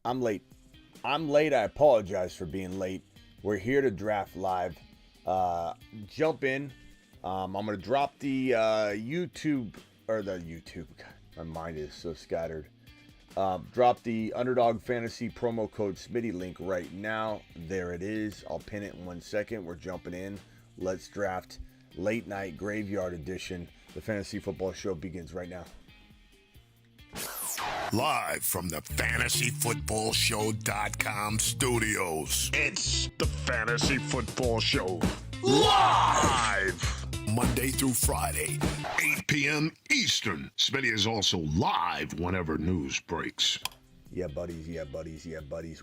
I'm late. I'm late. I apologize for being late. We're here to draft live. Jump in. I'm going to drop the YouTube. God, my mind is so scattered. Drop the Underdog Fantasy promo code Smitty link right now. There it is. I'll pin it in 1 second. We're jumping in. Let's draft late night graveyard edition. The Fantasy Football Show begins right now. Live from the FantasyFootballShow.com studios. It's the Fantasy Football Show. Live! Monday through Friday, 8 p.m. Eastern. Smitty is also live whenever news breaks. Yeah, buddies.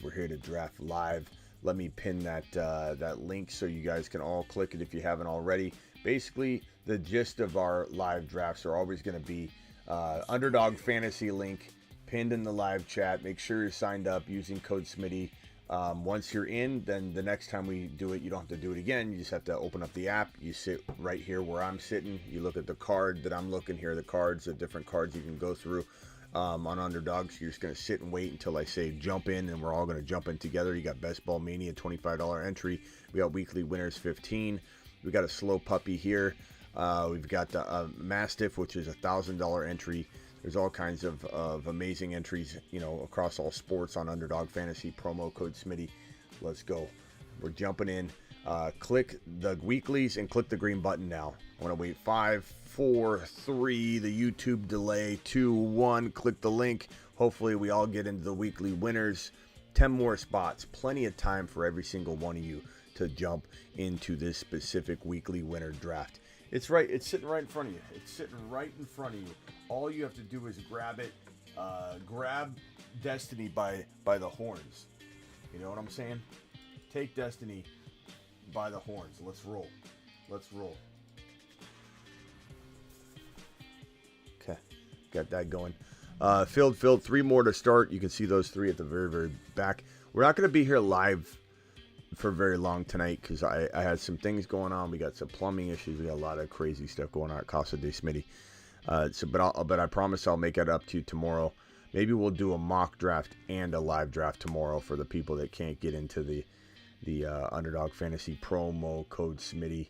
We're here to draft live. Let me pin that link so you guys can all click it if you haven't already. Basically, the gist of our live drafts are always going to be Underdog Fantasy link pinned in the live chat. Make sure you're signed up using code Smitty. Once you're in, then the next time we do it, you don't have to do it again. You just have to open up the app. You sit right here where I'm sitting. You look at the card that I'm looking here, the cards, the different cards you can go through on Underdog. So you're just going to sit and wait until I say jump in, and we're all going to jump in together. You got Best Ball Mania, $25 entry. We got Weekly Winners, 15. We got a Slow Puppy here. We've got the Mastiff, which is a $1,000 entry. There's all kinds of amazing entries, across all sports on Underdog Fantasy. Promo code Smitty. Let's go. We're jumping in. Click the weeklies and click the green button now. I want to wait 5, 4, 3, the YouTube delay, 2, 1. Click the link. Hopefully we all get into the weekly winners. 10 more spots. Plenty of time for every single one of you to jump into this specific weekly winner draft. It's right. It's sitting right in front of you. It's sitting right in front of you. All you have to do is grab it. Grab Destiny by the horns. You know what I'm saying? Take Destiny by the horns. Let's roll. Okay. Got that going. Filled. 3 more to start. You can see those 3 at the very, very back. We're not going to be here live for very long tonight because I had some things going on. We got some plumbing issues. We got a lot of crazy stuff going on at Casa de Smitty. But I promise I'll make it up to you tomorrow. Maybe we'll do a mock draft and a live draft tomorrow for the people that can't get into the Underdog Fantasy promo code Smitty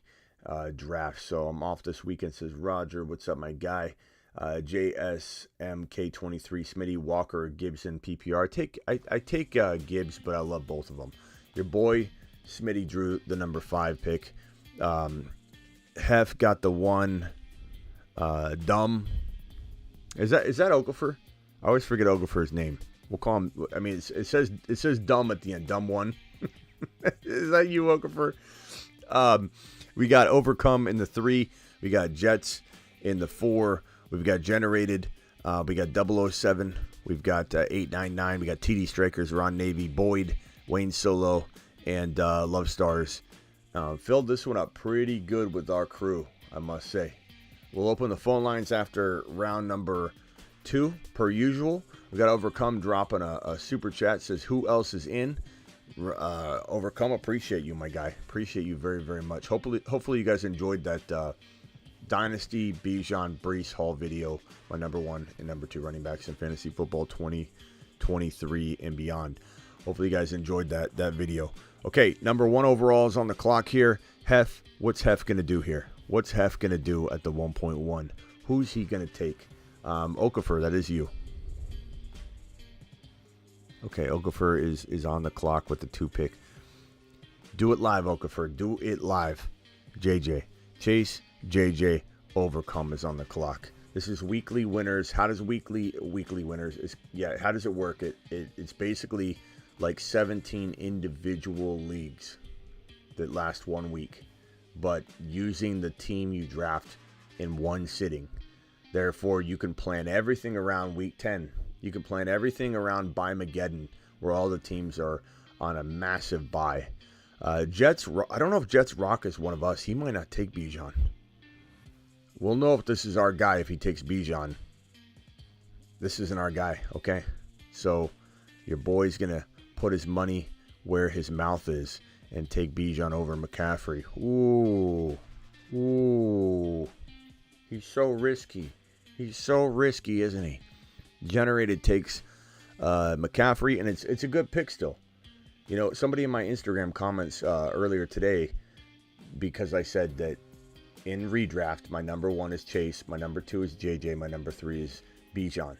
draft. So I'm off this weekend, says Roger. What's up, my guy? JSMK23, Smitty, Walker, Gibson, PPR. I take Gibbs, but I love both of them. Your boy Smitty drew the number 5 pick. Hef got the 1. Dumb. Is that Okafor? I always forget Okafor's name. We'll call him. I mean, it says dumb at the end. Dumb 1. Is that you, Okafor? We got Overcome in the 3. We got Jets in the 4. We've got Generated. We got 007. We've got 899. We got TD Strikers, Ron Navy, Boyd, Wayne Solo, and Love Stars. Filled this one up pretty good with our crew, I must say. We'll open the phone lines after round number 2, per usual. We got Overcome dropping a super chat. Says, who else is in? Overcome, appreciate you, my guy. Appreciate you very, very much. Hopefully you guys enjoyed that Dynasty Bijan Breece Hall video. My number 1 and number 2 running backs in fantasy football 2023 and beyond. Hopefully you guys enjoyed that video. Okay, number 1 overall is on the clock here. Hef, what's Hef going to do here? What's Hef going to do at the 1.1? Who's he going to take? Okafor, that is you. Okay, Okafor is on the clock with the 2 pick. Do it live, Okafor. Do it live. JJ. Chase, JJ, Overcome is on the clock. This is weekly winners. How does weekly winners? How does it work? It's basically like 17 individual leagues that last 1 week, but using the team you draft in one sitting. Therefore, you can plan everything around week 10. You can plan everything around Buy-Mageddon, where all the teams are on a massive buy. Jets, I don't know if Jets Rock is one of us. He might not take Bijan. We'll know if this is our guy if he takes Bijan. This isn't our guy, okay? So your boy's going to put his money where his mouth is and take Bijan over McCaffrey. Ooh. He's so risky. He's so risky, isn't he? Generated takes McCaffrey, and it's a good pick still. You know, somebody in my Instagram comments earlier today, because I said that in redraft, my number 1 is Chase, my number 2 is JJ, my number 3 is Bijan.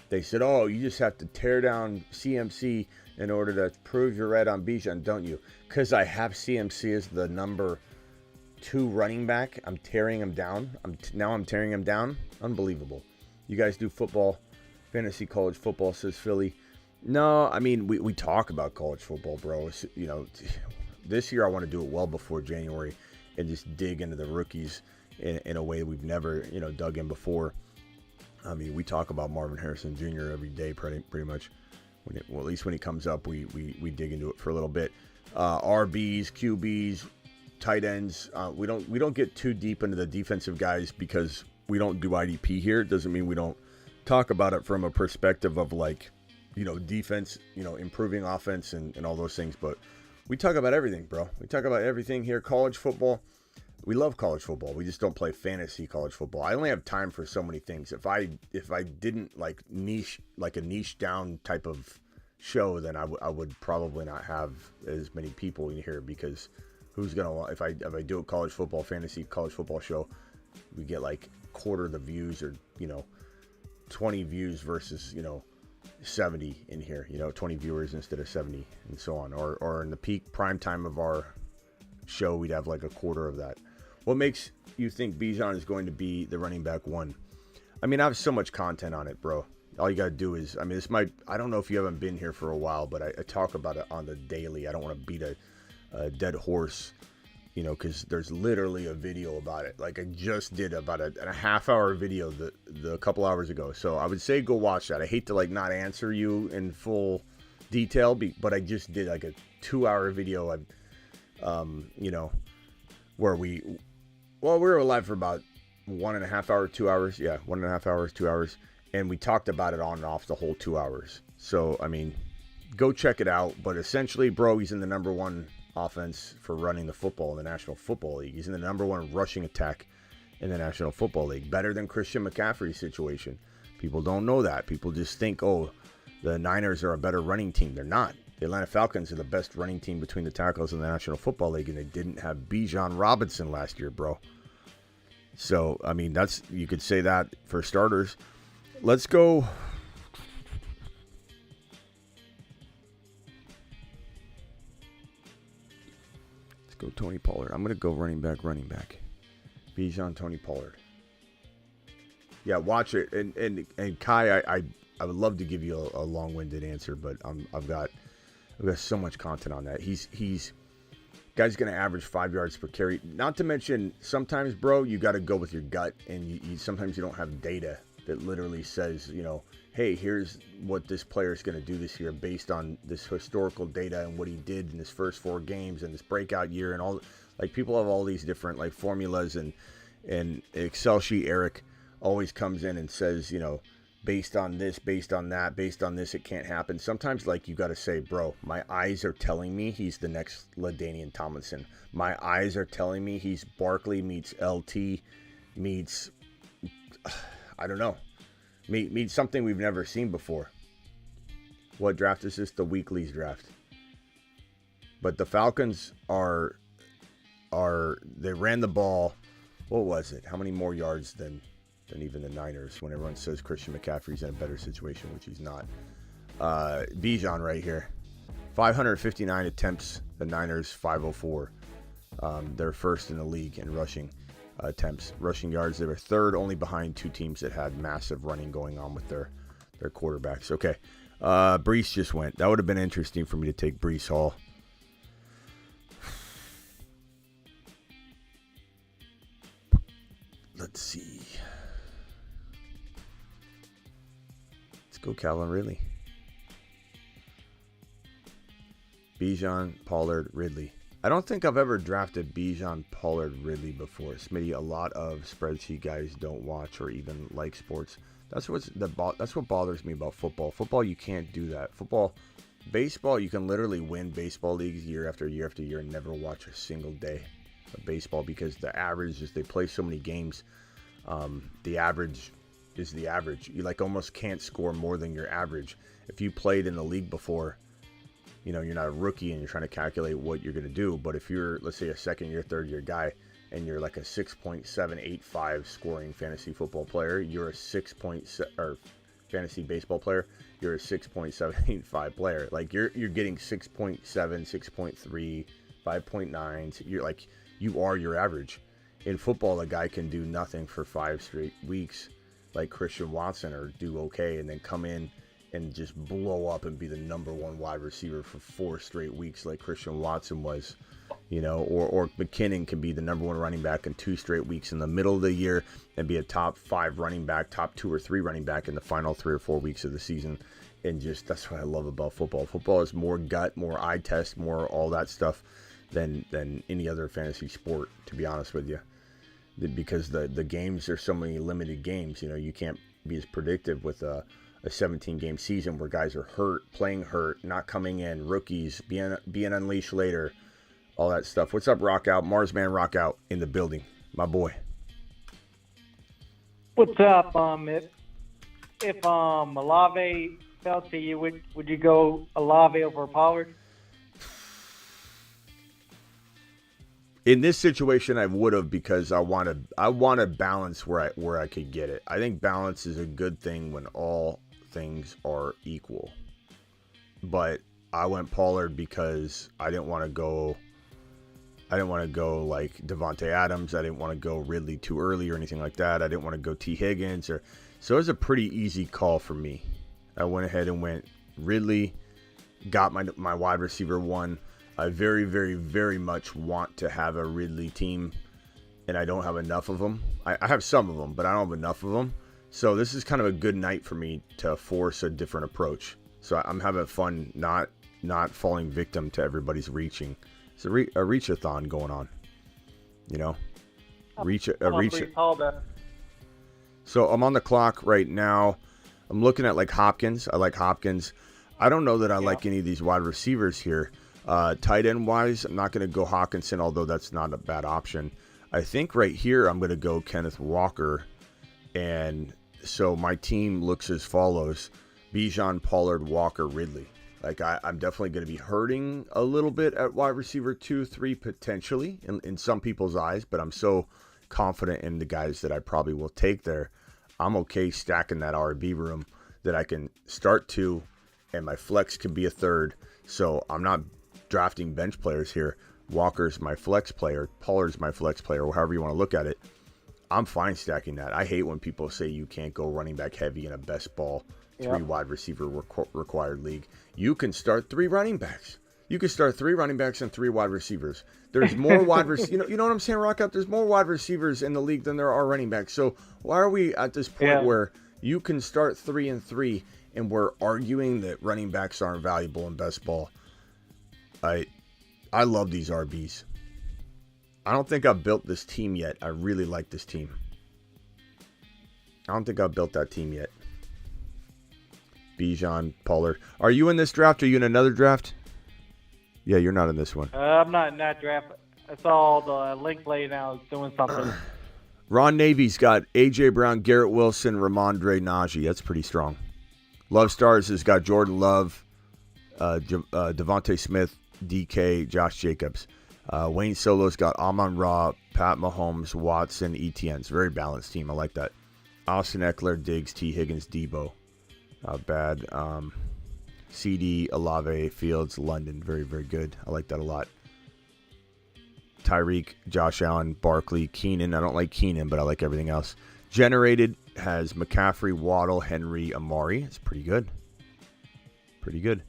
They said, oh, you just have to tear down CMC in order to prove you're right on Bijan, don't you? Because I have CMC as the number 2 running back. I'm tearing him down. I'm tearing him down. Unbelievable. You guys do football, fantasy college football, says Philly. No, I mean, we talk about college football, bro. You know, this year I want to do it well before January and just dig into the rookies in a way we've never, you know, dug in before. I mean, we talk about Marvin Harrison Jr. every day, pretty much. Well, at least when he comes up, we dig into it for a little bit. RBs, QBs, tight ends. We don't get too deep into the defensive guys because we don't do IDP here. It doesn't mean we don't talk about it from a perspective of, like, you know, defense, you know, improving offense and all those things. But we talk about everything, bro. We talk about everything here. College football. We love college football. We just don't play fantasy college football. I only have time for so many things. If I didn't like a niche down type of show, then I would probably not have as many people in here, because who's gonna, if I do a college football show, we get like quarter the views, or, you know, 20 views versus, you know, 70 in here, you know, 20 viewers instead of 70, and so on. Or in the peak prime time of our show, we'd have like a quarter of that. What makes you think Bijan is going to be the running back 1? I mean, I have so much content on it, bro. All you got to do is, I mean, I don't know if you haven't been here for a while, but I talk about it on the daily. I don't want to beat a dead horse, you know, because there's literally a video about it. Like, I just did about a half-hour video a couple hours ago. So I would say go watch that. I hate to, like, not answer you in full detail, but I just did like a 2-hour video, you know, where we were live for about 1.5 hours, 2 hours. Yeah, 1.5 hours, 2 hours. And we talked about it on and off the whole 2 hours. So, I mean, go check it out. But essentially, bro, he's in the number 1 offense for running the football in the National Football League. He's in the number 1 rushing attack in the National Football League. Better than Christian McCaffrey's situation. People don't know that. People just think, oh, the Niners are a better running team. They're not. The Atlanta Falcons are the best running team between the tackles in the National Football League, and they didn't have Bijan Robinson last year, bro. So, I mean, you could say that for starters. Let's go. Let's go Tony Pollard. I'm going to go running back. Bijan, Tony Pollard. Yeah, watch it. And Kai, I would love to give you a long-winded answer, but I've got so much content on that. He's guy's going to average 5 yards per carry. Not to mention, sometimes, bro, you got to go with your gut, and sometimes you don't have data that literally says, you know, hey, here's what this player is going to do this year based on this historical data and what he did in his first 4 games and this breakout year and all. Like, people have all these different, like, formulas, and Excel sheet Eric always comes in and says, you know, based on this, based on that, based on this, it can't happen. Sometimes, like, you got to say, bro, my eyes are telling me he's the next LaDainian Tomlinson. My eyes are telling me he's Barkley meets LT meets, I don't know, meets something we've never seen before. What draft is this? The Weekly's draft. But the Falcons they ran the ball. What was it? How many more yards than even the Niners, when everyone says Christian McCaffrey's in a better situation, which he's not. Bijan right here. 559 attempts. The Niners, 504. They're first in the league in rushing attempts. Rushing yards, they were third, only behind 2 teams that had massive running going on with their quarterbacks. Okay. Breece just went. That would have been interesting for me to take Breece Hall. Let's see. Let's go Calvin Ridley. Bijan, Pollard, Ridley. I don't think I've ever drafted Bijan, Pollard, Ridley before. Smitty, a lot of spreadsheet guys don't watch or even like sports. That's what bothers me about football. Football, you can't do that. Baseball, you can literally win baseball leagues year after year after year and never watch a single day of baseball, because the average is, they play so many games. The average is the average. You like almost can't score more than your average. If you played in the league before, you know, you're not a rookie and you're trying to calculate what you're going to do. But if you're, let's say, a second year, third year guy, and you're like a 6.785 scoring fantasy football player, you're a fantasy baseball player, you're a 6.785 player. Like you're getting 6.7, 6.3, 5.9. You're like, you are your average. In football, a guy can do nothing for 5 straight weeks, like Christian Watson, or do okay, and then come in and just blow up and be the number 1 wide receiver for 4 straight weeks, like Christian Watson was, you know, or McKinnon can be the number 1 running back in 2 straight weeks in the middle of the year and be a top 5 running back, top 2 or 3 running back in the final 3 or 4 weeks of the season. And just, that's what I love about football. Football is more gut, more eye test, more all that stuff than any other fantasy sport, to be honest with you. Because the games, there's so many limited games, you know, you can't be as predictive with a 17-game season where guys are hurt, playing hurt, not coming in, rookies, being unleashed later, all that stuff. What's up, Rock Out? Marsman Rock Out in the building, my boy. What's up? If Olave fell to you, would you go Olave over Pollard? In this situation, I would have, because I want to balance where I could get it. I think balance is a good thing when all things are equal. But I went Pollard because I didn't want to go like Devontae Adams. I didn't want to go Ridley too early or anything like that. I didn't want to go T. Higgins, so it was a pretty easy call for me. I went ahead and went Ridley, got my wide receiver 1. I very, very, very much want to have a Ridley team, and I don't have enough of them. I have some of them, but I don't have enough of them. So this is kind of a good night for me to force a different approach. So I'm having fun not falling victim to everybody's reaching. It's a reach-a-thon going on, you know? So I'm on the clock right now. I'm looking at like Hopkins. I like Hopkins. I don't know that I like any of these wide receivers here. Tight end wise, I'm not going to go Hawkinson, although that's not a bad option. I think right here I'm going to go Kenneth Walker. And so my team looks as follows: Bijan, Pollard, Walker, Ridley. Like I'm definitely going to be hurting a little bit at wide receiver 2, 3 potentially in some people's eyes, but I'm so confident in the guys that I probably will take there. I'm okay stacking that RB room that I can start 2, and my flex can be a 3rd. So I'm not drafting bench players here. Walker's my flex player, Pollard's my flex player, or however you want to look at it. I'm fine stacking that. I hate when people say you can't go running back heavy in a best ball 3 wide receiver required league. You can start 3 running backs. You can start 3 running backs and 3 wide receivers. There's more wide receivers. You know what I'm saying, Rock Up? There's more wide receivers in the league than there are running backs. So why are we at this point where you can start 3 and 3 and we're arguing that running backs aren't valuable in best ball? I love these RBs. I don't think I've built this team yet. I really like this team. I don't think I've built that team yet. Bijan, Pollard. Are you in this draft? Are you in another draft? Yeah, you're not in this one. I'm not in that draft. I saw the link play now doing something. Ron Navy's got A.J. Brown, Garrett Wilson, Ramondre Najee. That's pretty strong. Love Stars has got Jordan Love, Devontae Smith, DK, Josh Jacobs. Wayne Solo's got Amon-Ra, Pat Mahomes, Watson, ETNs. Very balanced team. I like that. Austin Eckler, Diggs, T. Higgins, Debo. Not bad. CD, Olave, Fields, London. Very, very good. I like that a lot. Tyreek, Josh Allen, Barkley, Keenan. I don't like Keenan, but I like everything else. Generated has McCaffrey, Waddle, Henry, Amari. It's pretty good. Pretty good.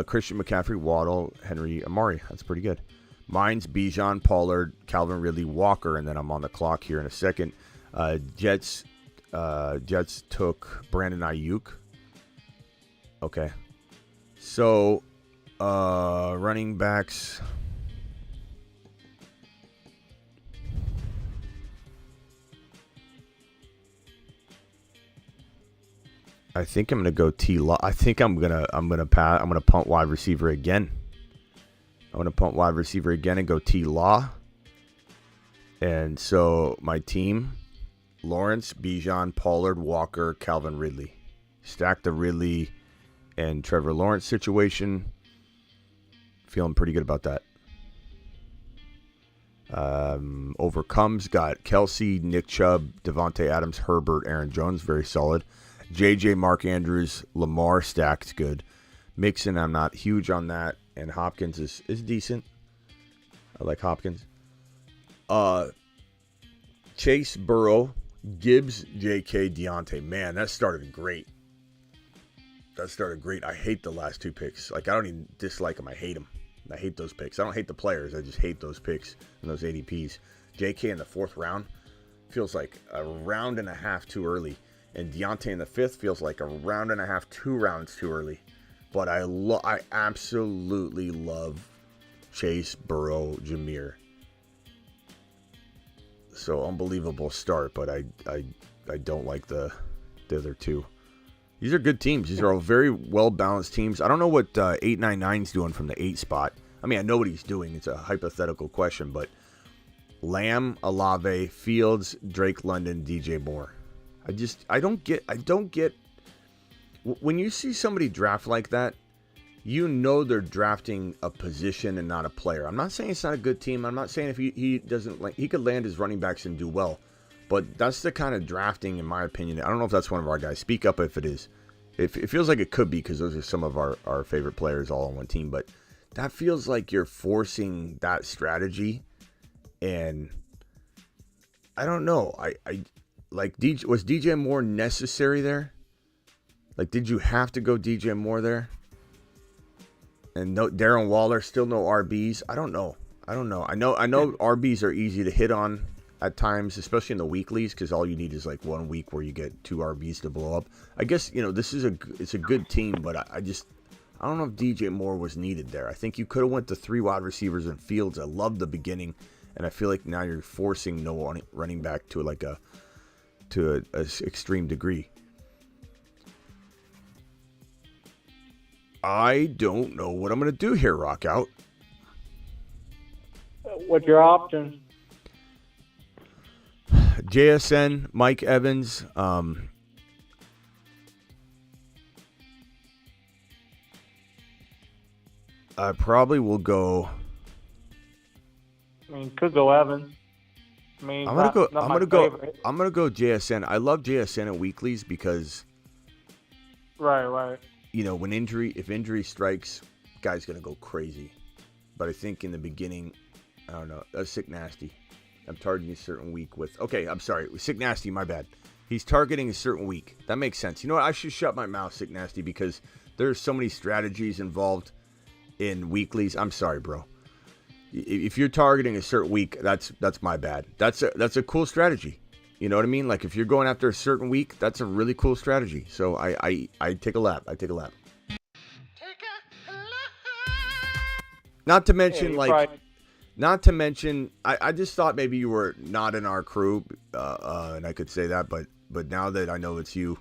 Christian McCaffrey, Waddle, Henry, Amari. That's pretty good. Mine's Bijan, Pollard, Calvin Ridley, Walker, and then I'm on the clock here in a second. Jets took Brandon Ayuk. Okay. So, running backs. I think I'm gonna go T-Law. I think I'm gonna punt wide receiver again. I'm gonna punt wide receiver again and go T-Law. And so my team Lawrence, Bijan, Pollard, Walker, Calvin Ridley. Stack the Ridley and Trevor Lawrence situation. Feeling pretty good about that. Overcomes got Kelsey, Nick Chubb, Devontae Adams, Herbert, Aaron Jones, very solid. JJ, Mark Andrews, Lamar stacked good. Mixon, I'm not huge on that, and Hopkins is decent. I like Hopkins. Chase, Burrow, Gibbs, JK, Deontay. Man, that started great. I hate the last two picks. Like, I don't even dislike them. I hate them. I hate those picks. I don't hate the players. I just hate those picks and those ADPs. JK in the 4th round feels like a round and a half too early. And Deontay in the 5th feels like a round and a half, 2 rounds too early. But I absolutely love Chase, Burrow, Jameer. So unbelievable start, but I don't like the other two. These are good teams. These are all very well-balanced teams. I don't know what 899's doing from the 8 spot. I mean, I know what he's doing. It's a hypothetical question, but Lamb, Olave, Fields, Drake London, DJ Moore. I don't get when you see somebody draft like that, you know they're drafting a position and not a player. I'm not saying it's not a good team. I'm not saying if he doesn't like, he could land his running backs and do well. But that's the kind of drafting, in my opinion. I don't know if that's one of our guys. Speak up if it is. It feels like it could be because those are some of our favorite players all on one team. But that feels like you're forcing that strategy. And I don't know. I like was DJ Moore necessary there? Like, did you have to go DJ Moore there? And no, Darren Waller, still no RBs. I don't know. I know RBs are easy to hit on at times, especially in the weeklies, because all you need is like 1 week where you get 2 RBs to blow up. I guess, this is it's a good team, but I don't know if DJ Moore was needed there. I think you could have went to 3 wide receivers and Fields. I loved the beginning, and I feel like now you're forcing no running back to a extreme degree. I don't know what I'm going to do here, Rockout. What's your options? JSN, Mike Evans. I probably will go. I mean, could go Evans. I mean, I'm gonna go JSN. I love JSN at weeklies because Right. When if injury strikes, guy's gonna go crazy. But I think in the beginning, I don't know. Sick Nasty. I'm targeting a certain week with. Okay, I'm sorry. Sick Nasty, my bad. He's targeting a certain week. That makes sense. You know what? I should shut my mouth, Sick Nasty, because there's so many strategies involved in weeklies. I'm sorry, bro. If you're targeting a certain week, that's my bad. That's a cool strategy. You know what I mean? Like, if you're going after a certain week, that's a really cool strategy. So I take a lap. Not to mention, I just thought maybe you were not in our crew, and I could say that, but now that I know it's you,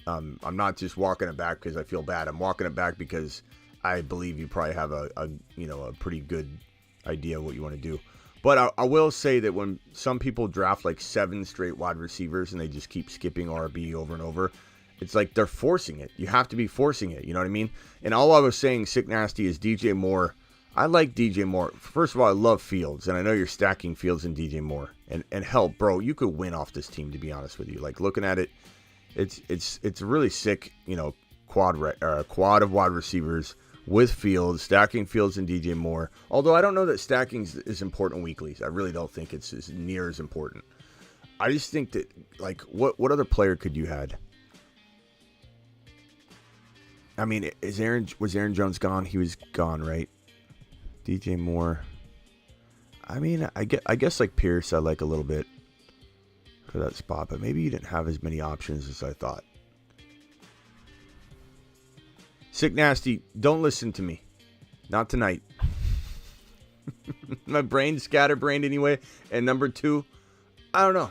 I'm not just walking it back because I feel bad. I'm walking it back because I believe you probably have a pretty good idea what you want to do. But I will say that when some people draft like 7 straight wide receivers and they just keep skipping RB over and over, it's like they're forcing it. You have to be forcing it. You know what I mean? And all I was saying, Sick Nasty, is DJ Moore. I like DJ Moore. First of all, I love Fields, and I know you're stacking Fields and DJ Moore. And hell, bro, you could win off this team, to be honest with you. Like, looking at it, it's really sick, quad of wide receivers with Fields, stacking Fields and DJ Moore. Although I don't know that stacking is important weeklies. I really don't think it's as near as important. I just think that, like, what other player could you had? I mean, was Aaron Jones gone? He was gone, right? DJ Moore. I mean, I guess like Pierce I like a little bit for that spot, but maybe you didn't have as many options as I thought. Sick Nasty, don't listen to me. Not tonight. My brain's scatterbrained anyway. And number 2, I don't know.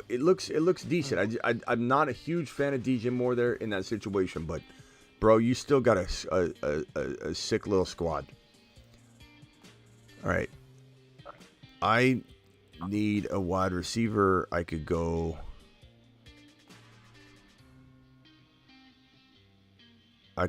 It looks decent. I'm not a huge fan of DJ Moore there in that situation, but bro, you still got a sick little squad. All right. need a wide receiver, I could go. I'm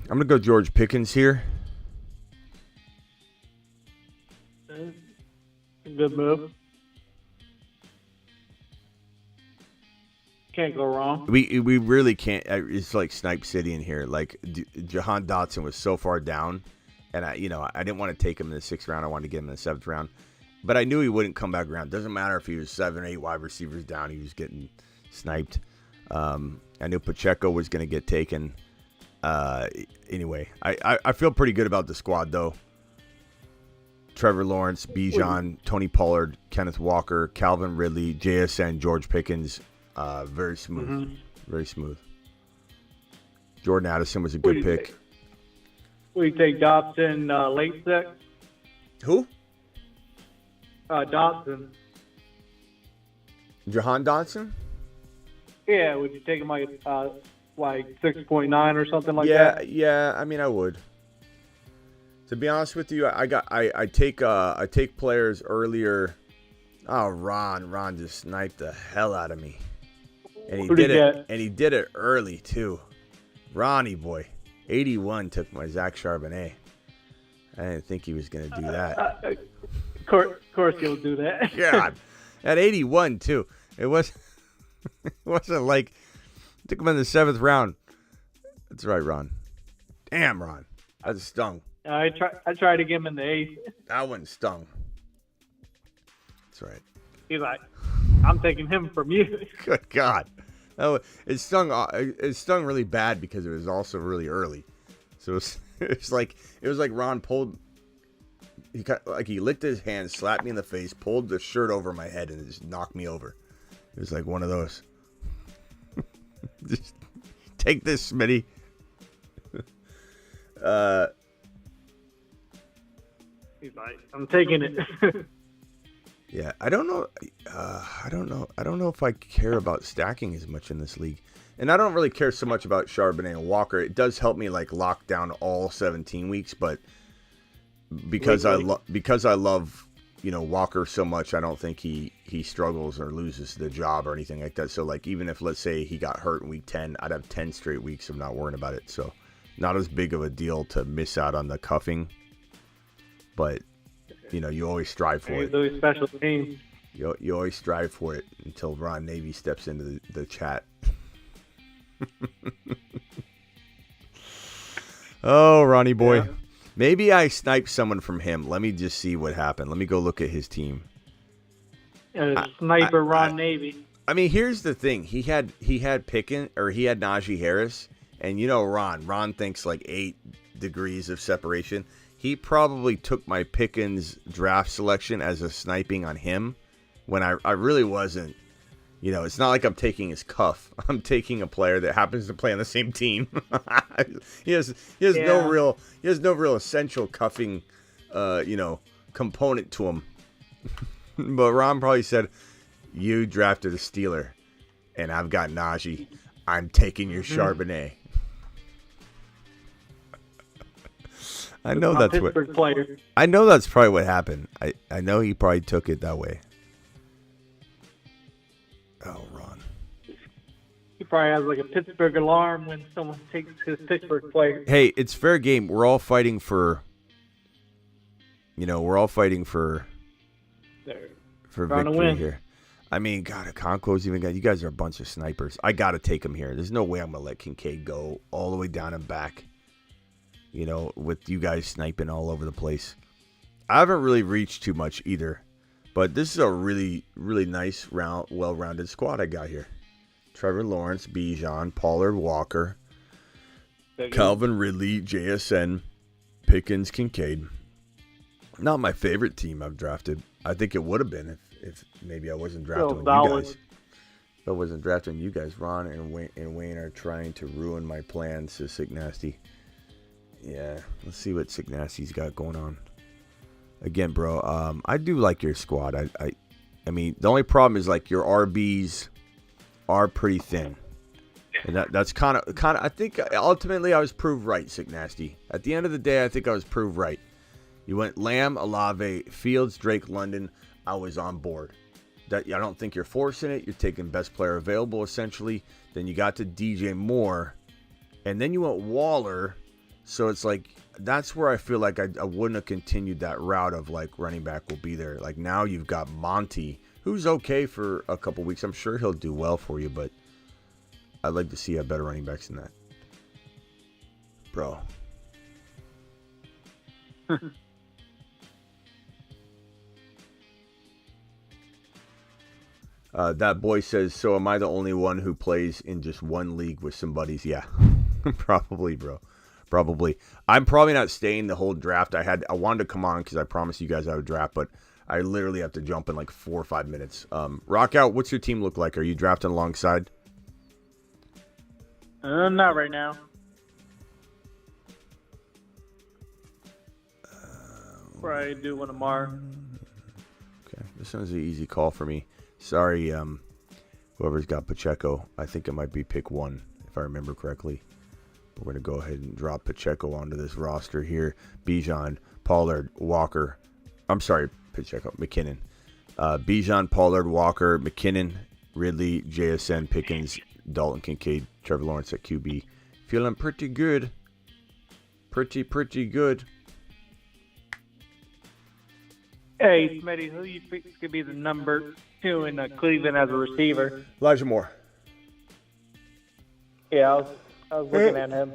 gonna go George Pickens here. Good move. Can't go wrong. We really can't. It's like Snipe City in here. Like Jahan Dotson was so far down, and I didn't want to take him in the 6th round. I wanted to get him in the 7th round, but I knew he wouldn't come back around. Doesn't matter if he was 7 or 8 wide receivers down. He was getting sniped. I knew Pacheco was going to get taken. Anyway, I feel pretty good about the squad though. Trevor Lawrence, Bijan, Tony Pollard, Kenneth Walker, Calvin Ridley, JSN, George Pickens. Very smooth. Mm-hmm. Very smooth. Jordan Addison was a good pick. We take Dotson late 6th. Who? Dotson. Jahan Dotson? Yeah, would you take him like 6.9 or something like that? Yeah. I mean, I would. To be honest with you, I take players earlier. Oh, Ron just sniped the hell out of me, and he did it early too. Ronnie boy, 81 took my Zach Charbonnet. I didn't think he was gonna do that. Of course he'll do that. God, at 81 too. It wasn't like took him in the 7th round. That's right, Ron. Damn, Ron, I was stung. I tried to get him in the 8th. That one stung. That's right. He's like, I'm taking him from you. Good God. It stung really bad because it was also really early. So it was like Ron pulled. He licked his hand, slapped me in the face, pulled the shirt over my head, and just knocked me over. It was like one of those. Just take this, Smitty. He's like, I'm taking it. Yeah, I don't know. I don't know if I care about stacking as much in this league, and I don't really care so much about Charbonnet and Walker. It does help me like lock down all 17 weeks, but because I love Walker so much, I don't think he struggles or loses the job or anything like that. So like even if let's say he got hurt in week 10, I'd have 10 straight weeks of not worrying about it. So not as big of a deal to miss out on the cuffing, but. You always strive for it. Those special teams. You always strive for it until Ron Navy steps into the chat. Oh, Ronnie boy. Yeah. Maybe I sniped someone from him. Let me just see what happened. Let me go look at his team. Sniper Ron Navy. I mean, here's the thing. He had Najee Harris, and Ron thinks like 8 degrees of separation. He probably took my Pickens draft selection as a sniping on him when I really wasn't. It's not like I'm taking his cuff. I'm taking a player that happens to play on the same team. he has no real essential cuffing component to him. But Ron probably said, "You drafted a Steeler, and I've got Najee. I'm taking your Charbonnet." I know that's Pittsburgh player. I know that's probably what happened. I know he probably took it that way. Oh, Ron. He probably has like a Pittsburgh alarm when someone takes his Pittsburgh player. Hey, it's fair game. We're all fighting for. We're all fighting for victory here. I mean, God, Okonkwo's even got. You guys are a bunch of snipers. I got to take him here. There's no way I'm gonna let Kincaid go all the way down and back. With you guys sniping all over the place. I haven't really reached too much either. But this is a really, really nice, well-rounded squad I got here. Trevor Lawrence, Bijan, Pollard, Walker, Calvin Ridley, JSN, Pickens, Kincaid. Not my favorite team I've drafted. I think it would have been if maybe I wasn't drafting you guys. If I wasn't drafting you guys. Ron and Wayne are trying to ruin my plans, says Sick Nasty. Yeah, let's see what Sick Nasty's got going on. Again, bro, I do like your squad. I mean, the only problem is like your RBs are pretty thin. And that's kind of. I think ultimately I was proved right, Sick Nasty. At the end of the day, I think I was proved right. You went Lamb, Olave, Fields, Drake, London. I was on board. That I don't think you're forcing it. You're taking best player available essentially. Then you got to DJ Moore, and then you went Waller. So it's like that's where I feel like I wouldn't have continued that route of like running back will be there. Like now you've got Monty, who's okay for a couple weeks. I'm sure he'll do well for you, but I'd like to see a better running backs than that. Bro. That boy says, so am I the only one who plays in just one league with some buddies? Yeah, probably, bro. Probably. I'm probably not staying the whole draft. I wanted to come on because I promised you guys I would draft, but I literally have to jump in like 4 or 5 minutes. Rock out. What's your team look like? Are you drafting alongside? Not right now. Probably do one tomorrow. Okay, this one's an easy call for me. Sorry, whoever's got Pacheco. I think it might be pick 1, if I remember correctly. But we're going to go ahead and drop Pacheco onto this roster here. Bijan, Pollard, Walker. I'm sorry, Pacheco, McKinnon. Bijan, Pollard, Walker, McKinnon, Ridley, JSN, Pickens, Dalton Kincaid, Trevor Lawrence at QB. Feeling pretty good. Pretty good. Hey, Smitty, who you think could be the number 2 in Cleveland as a receiver? Elijah Moore. Yeah, I was looking at him.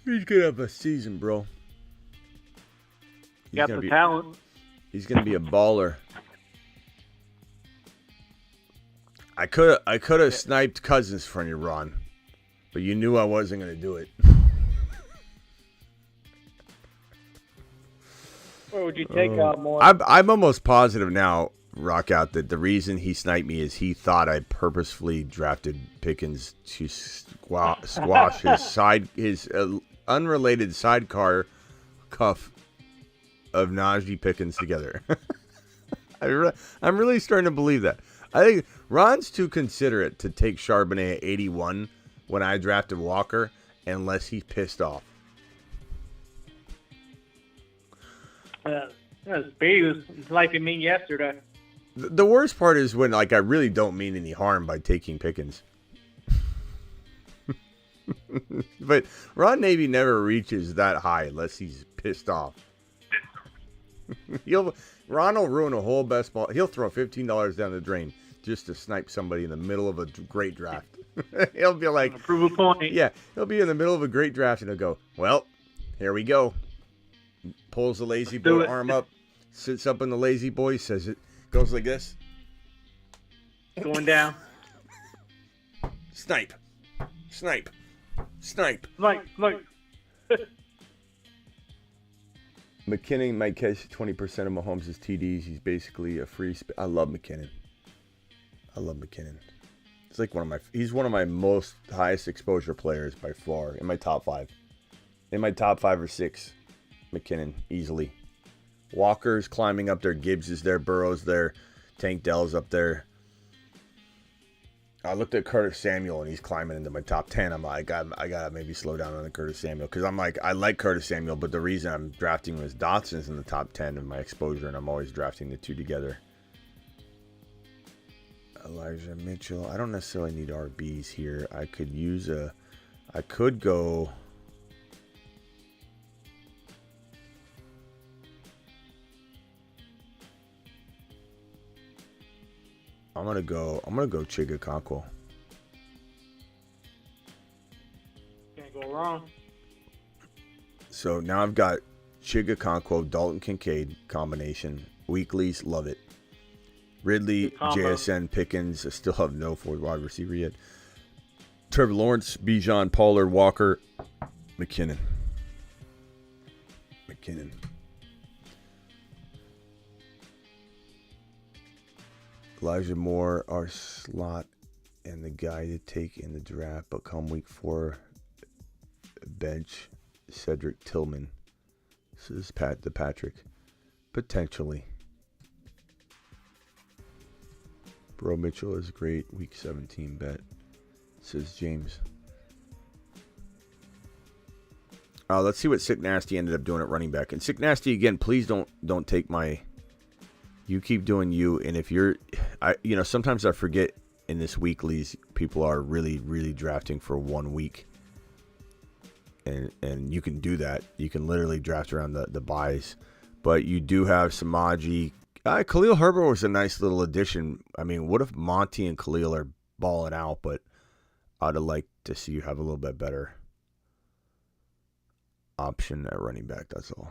He's going to have a season, bro. Got the talent. He's going to be a baller. I could have sniped Cousins from you, Ron, but you knew I wasn't going to do it. Where would you take out more? I'm almost positive now, Rockout, that the reason he sniped me is he thought I purposefully drafted Pickens to squash his unrelated sidecar cuff of Najee Pickens together. I'm really starting to believe that. I think Ron's too considerate to take Charbonnet at 81 when I drafted Walker unless he's pissed off. Speed was sniping me yesterday. The worst part is when like I really don't mean any harm by taking Pickens. But Ron Navy never reaches that high unless he's pissed off. Ron will ruin a whole best ball. He'll throw $15 down the drain just to snipe somebody in the middle of a great draft. He'll be like, prove a point. Yeah, he'll be in the middle of a great draft and he'll go, well, here we go. Pulls the lazy boy arm up, sits up in the lazy boy, says it, goes like this. Going down. Snipe. Like. McKinnon might catch 20% of Mahomes' TDs. He's basically a free. I love McKinnon. It's like he's one of my most highest exposure players by far in my top 5. In my top 5 or 6, McKinnon easily. Walker's climbing up there. Gibbs is there. Burrow's there. Tank Dell's up there. I looked at Curtis Samuel and he's climbing into my top 10. I'm like, I gotta maybe slow down on the Curtis Samuel because I'm like, I like Curtis Samuel, but the reason I'm drafting him is Dotson's in the top 10 in my exposure, and I'm always drafting the two together. Elijah Mitchell. I don't necessarily need RBs here. I could go. I'm gonna go Chigakonkwo. Can't go wrong. So now I've got Chigakonkwo, Dalton Kincaid combination. Weeklies, love it. Ridley, JSN, Pickens. I still have no fourth wide receiver yet. Trevor Lawrence, Bijan, Pollard, Walker, McKinnon. Elijah Moore, our slot, and the guy to take in the draft, but come week 4, bench Cedric Tillman. This is the Patrick. Potentially. Bro Mitchell is great. Week 17 bet, says James. Let's see what Sick Nasty ended up doing at running back. And Sick Nasty, again, please don't take my... You keep doing you, and if you're... sometimes I forget in this weeklies, people are really, really drafting for 1 week. And you can do that. You can literally draft around the buys. But you do have Samaji. Khalil Herbert was a nice little addition. I mean, what if Monty and Khalil are balling out? But I'd have liked to see you have a little bit better option at running back. That's all.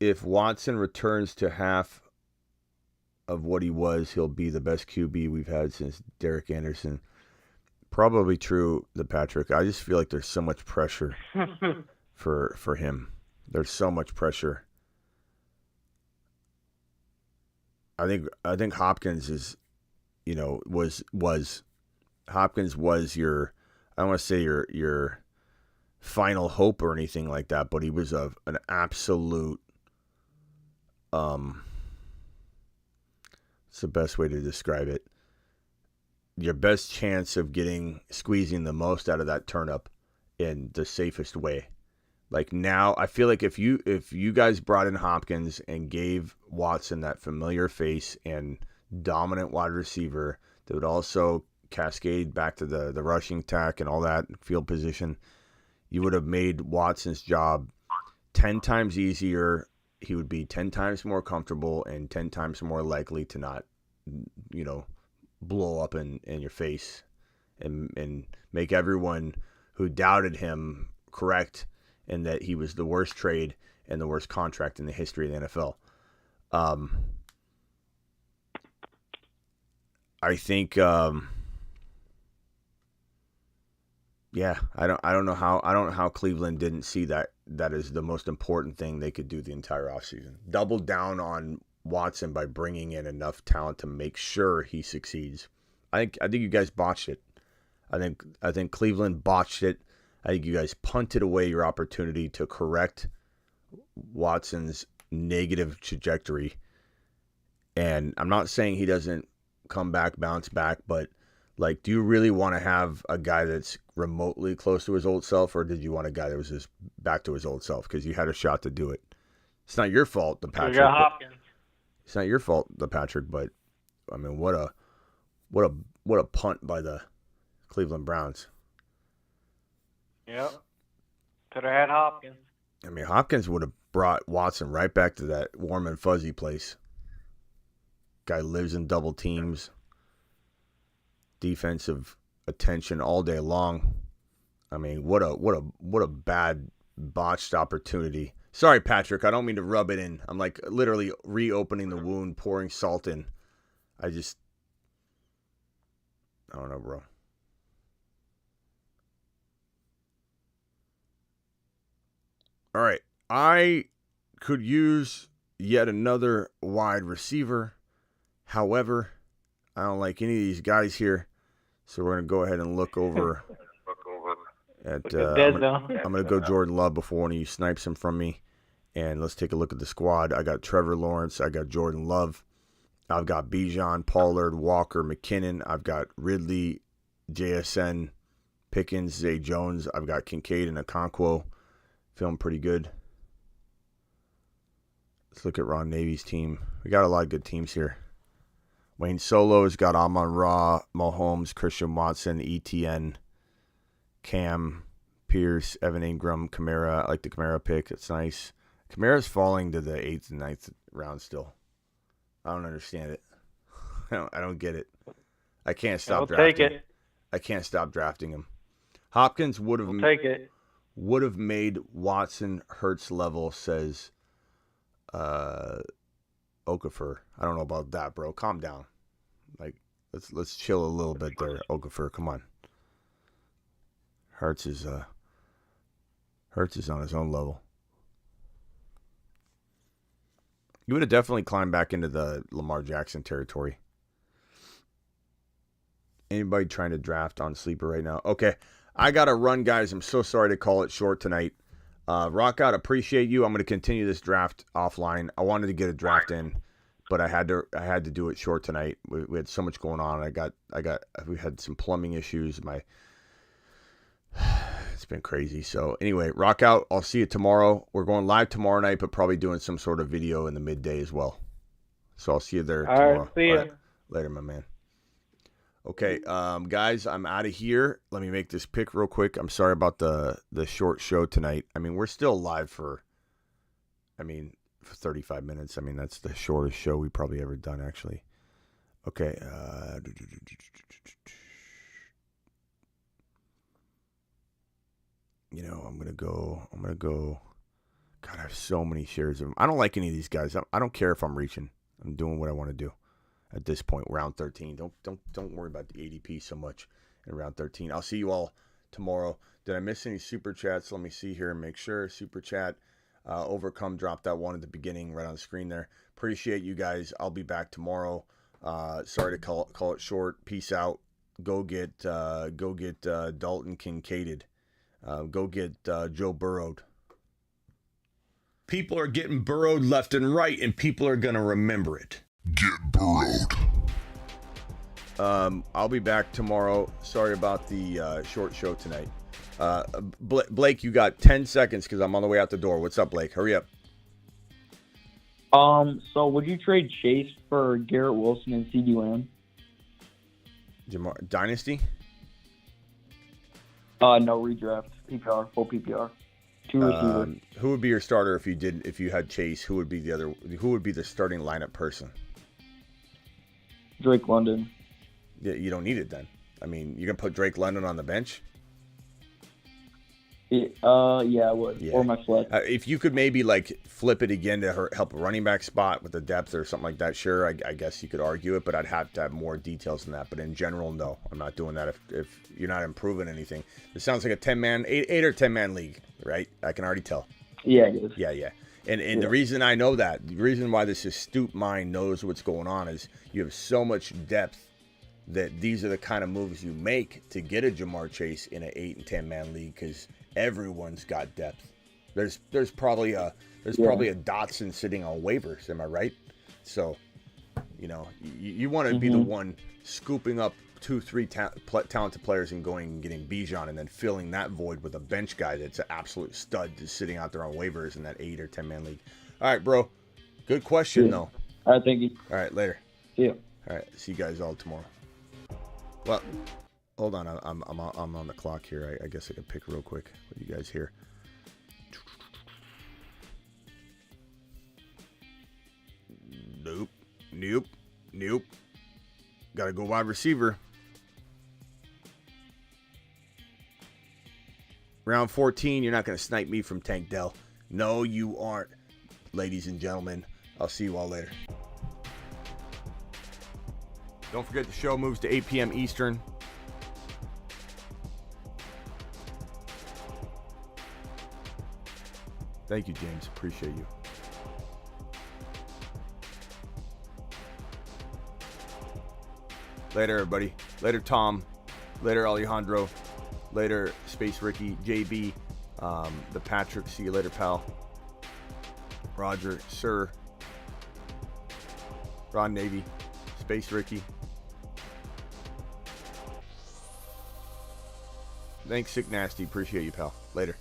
If Watson returns to half of what he was, he'll be the best QB we've had since Derek Anderson. Probably true, Patrick. I just feel like there's so much pressure for him. There's so much pressure. I think Hopkins is, Hopkins was your, I don't want to say your final hope or anything like that, but he was an absolute, it's the best way to describe it. Your best chance of squeezing the most out of that turnip in the safest way. Like now, I feel like if you guys brought in Hopkins and gave Watson that familiar face and dominant wide receiver that would also cascade back to the rushing attack and all that field position, you would have made Watson's job 10 times easier. He would be 10 times more comfortable and 10 times more likely to not, blow up in your face and make everyone who doubted him correct and that he was the worst trade and the worst contract in the history of the NFL. I think, I don't know how Cleveland didn't see that is the most important thing they could do the entire offseason. Double down on Watson by bringing in enough talent to make sure he succeeds. I think you guys botched it. I think Cleveland botched it. I think you guys punted away your opportunity to correct Watson's negative trajectory. And I'm not saying he doesn't come back, bounce back, but like, do you really want to have a guy that's remotely close to his old self, or did you want a guy that was just back to his old self because you had a shot to do it? It's not your fault, Patrick. It's not your fault, Patrick, but I mean, what a punt by the Cleveland Browns. Yep. Could have had Hopkins. I mean, Hopkins would have brought Watson right back to that warm and fuzzy place. Guy lives in double teams. Defensive attention all day long. I mean, what a bad botched opportunity. Sorry, Patrick, I don't mean to rub it in. I'm like literally reopening the wound, pouring salt in. I don't know, bro. All right. I could use yet another wide receiver. However, I don't like any of these guys here. So we're going to go ahead and look over at I'm going to go Jordan Love before one of you snipes him from me. And let's take a look at the squad. I got Trevor Lawrence. I got Jordan Love. I've got Bijan, Pollard, Walker, McKinnon. I've got Ridley, JSN, Pickens, Zay Jones. I've got Kincaid and Okonkwo. Feeling pretty good. Let's look at Ron Navy's team. We got a lot of good teams here. Wayne Solo's got Amon-Ra, Mahomes, Christian Watson, ETN, Cam, Pierce, Evan Ingram, Kamara. I like the Kamara pick. It's nice. Kamara's falling to the 8th and 9th round still. I don't understand it. I don't get it. I can't stop drafting. Take it. I can't stop drafting him. Hopkins would have made Watson Hurts level, says Okafor. I don't know about that, bro. Calm down. Like, let's chill a little bit there, Okafor. Come on. Hurts is on his own level. You would have definitely climbed back into the Lamar Jackson territory. Anybody trying to draft on Sleeper right now? Okay, I got to run, guys. I'm so sorry to call it short tonight. Rock Out, appreciate you. I'm going to continue this draft offline. I wanted to get a draft in but I had to do it short tonight. We had so much going on. We had some plumbing issues. It's been crazy. So anyway, rock out. I'll see you tomorrow. We're going live tomorrow night, but probably doing some sort of video in the midday as well. So I'll see you there tomorrow. All right, see ya. All right. Later, my man. Okay, guys, I'm out of here. Let me make this pick real quick. I'm sorry about the short show tonight. I mean, we're still live for 35 minutes. I mean, that's the shortest show we probably ever done, actually. Okay. I'm going to go. God, I have so many shares of them. I don't like any of these guys. I don't care if I'm reaching. I'm doing what I want to do at this point, round 13. Don't worry about the ADP so much in round 13. I'll see you all tomorrow. Did I miss any super chats? Let me see here and make sure. Super chat. Overcome dropped that one at the beginning right on the screen there. Appreciate you guys. I'll be back tomorrow. Sorry to call it short. Peace out. Go get Dalton Kincaided. Go get Joe Burrowed. People are getting burrowed left and right, and people are going to remember it. Get burrowed. I'll be back tomorrow. Sorry about the short show tonight. Blake, you got 10 seconds because I'm on the way out the door. What's up, Blake? Hurry up. So would you trade Chase for Garrett Wilson and CD Lamb? Dynasty? No, redraft. PPR, full PPR. Two receivers. Who would be your starter if you had Chase? Who would be the starting lineup person? Drake London. Yeah, you don't need it then. I mean, you're gonna put Drake London on the bench? Yeah, I would. Yeah. Or my flex. If you could maybe like flip it again to help a running back spot with the depth or something like that, sure, I guess you could argue it, but I'd have to have more details than that. But in general, no, I'm not doing that if you're not improving anything. This sounds like a 10-man, 8 or 10-man league, right? I can already tell. Yeah, it is. Yeah. And the reason I know that, the reason why this astute mind knows what's going on is you have so much depth that these are the kind of moves you make to get a Jamar Chase in an 8 and 10-man league because everyone's got depth. There's probably a Dotson sitting on waivers. Am I right? So, you want to be the one scooping up 2-3 talented players and going and getting Bijan and then filling that void with a bench guy that's an absolute stud just sitting out there on waivers in that 8 or 10-man league. All right, bro. Good question, though. All right, thank you. All right, later. See ya. All right, see you guys all tomorrow. Well, hold on. I'm on the clock here. I guess I can pick real quick what you guys hear. Nope. Got to go wide receiver. Round 14, you're not going to snipe me from Tank Dell. No, you aren't, ladies and gentlemen. I'll see you all later. Don't forget the show moves to 8 p.m. Eastern. Thank you, James. Appreciate you. Later, everybody. Later, Tom. Later, Alejandro. Later, Space Ricky, JB, the Patrick. See you later, pal. Roger, Sir. Ron Navy. Space Ricky. Thanks, Sick Nasty. Appreciate you, pal. Later.